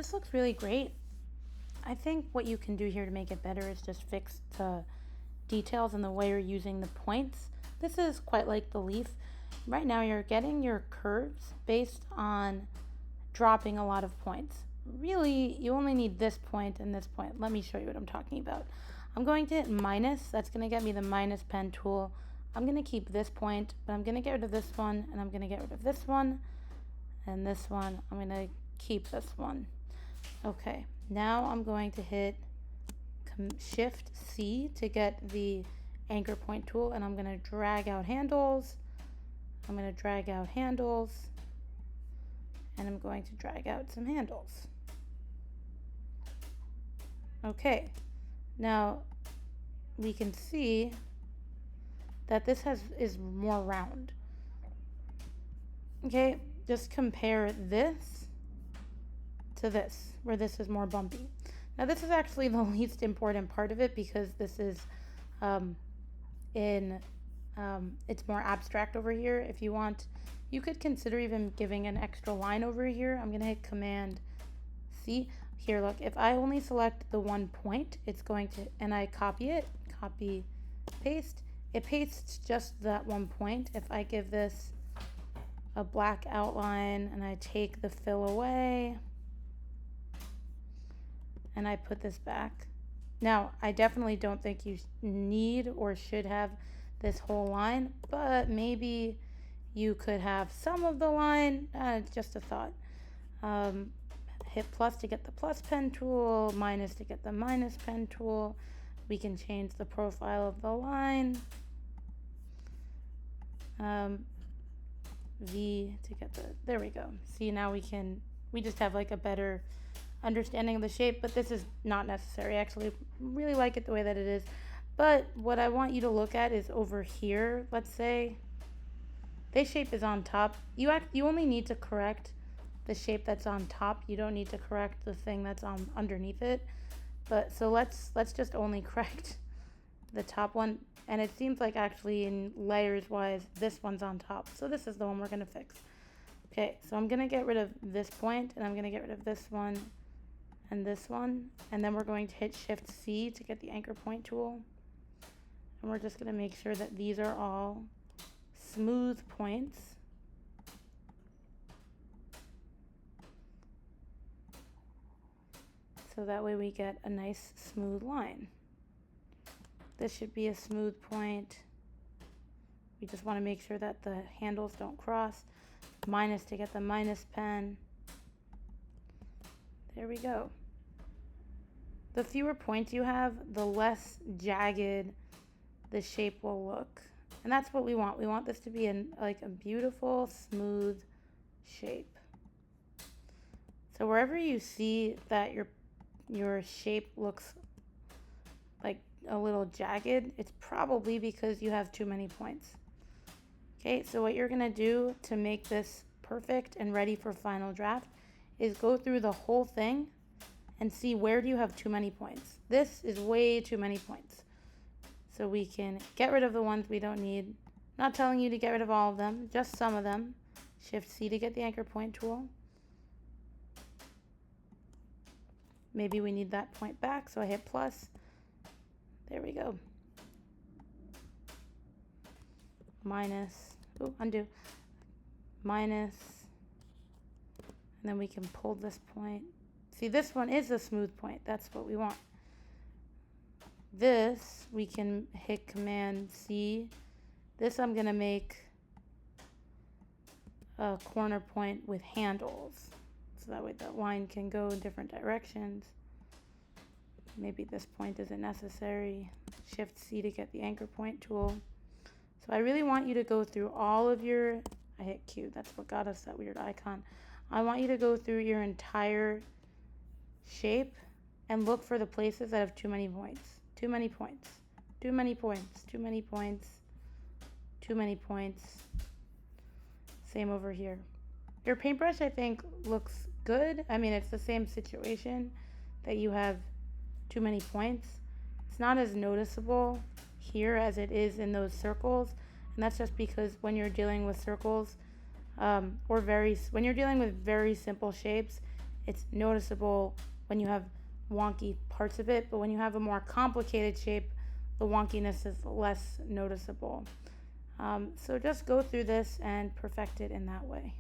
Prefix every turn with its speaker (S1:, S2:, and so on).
S1: This looks really great. I think what you can do here to make it better is just fix the details and the way you're using the points. This is quite like the leaf. Right now you're getting your curves based on dropping a lot of points. Really, you only need this point and this point. Let me show you what I'm talking about. I'm going to hit minus. That's going to get me the minus pen tool. I'm going to keep this point, but I'm going to get rid of this one, and I'm going to get rid of this one, and this one. I'm going to keep this one. Okay, now I'm going to hit Shift C to get the anchor point tool, and I'm going to drag out handles. I'm going to drag out handles, and I'm going to drag out some handles. Okay, now we can see that this is more round. Okay, just compare this to this, where this is more bumpy. Now this is actually the least important part of it because this is it's more abstract over here. If you want, you could consider even giving an extra line over here. I'm gonna hit Command C. Here, look, if I only select the one point, it's going to, and I copy it, copy, paste, it pastes just that one point. If I give this a black outline and I take the fill away and I put this back. Now, I definitely don't think you need or should have this whole line, but maybe you could have some of the line. Just a thought. Hit plus to get the plus pen tool, minus to get the minus pen tool. We can change the profile of the line. V to get the, there we go. See, now we just have like a better understanding of the shape, but this is not necessary. I actually really like it the way that it is. But what I want you to look at is over here. Let's say this shape is on top. You only need to correct the shape that's on top. You don't need to correct the thing that's on underneath it. But so let's just only correct the top one. And it seems like actually in layers wise, this one's on top. So this is the one we're gonna fix. Okay, so I'm gonna get rid of this point, and I'm gonna get rid of this one and this one. And then we're going to hit Shift C to get the anchor point tool. And we're just gonna make sure that these are all smooth points. So that way we get a nice smooth line. This should be a smooth point. We just want to make sure that the handles don't cross. Minus to get the minus pen. There we go. The fewer points you have, the less jagged the shape will look. And that's what we want. We want this to be like a beautiful, smooth shape. So wherever you see that your shape looks like a little jagged, it's probably because you have too many points. Okay, so what you're gonna do to make this perfect and ready for final draft is go through the whole thing and see where do you have too many points. This is way too many points. So we can get rid of the ones we don't need. I'm not telling you to get rid of all of them, just some of them. Shift C to get the anchor point tool. Maybe we need that point back, so I hit plus. There we go. Minus, undo. Minus, and then we can pull this point. See, this one is a smooth point. That's what we want. This, we can hit Command C. This I'm gonna make a corner point with handles. So that way the line can go in different directions. Maybe this point isn't necessary. Shift C to get the anchor point tool. So I really want you to go through all of your, I hit Q, that's what got us that weird icon. I want you to go through your entire shape and look for the places that have too many points. Too many points. Too many points. Too many points. Too many points. Same over here. Your paintbrush, I think, looks good. I mean, it's the same situation that you have too many points. It's not as noticeable here as it is in those circles, and that's just because when you're dealing with circles when you're dealing with very simple shapes, It's noticeable when you have wonky parts of it, but when you have a more complicated shape, the wonkiness is less noticeable. So just go through this and perfect it in that way.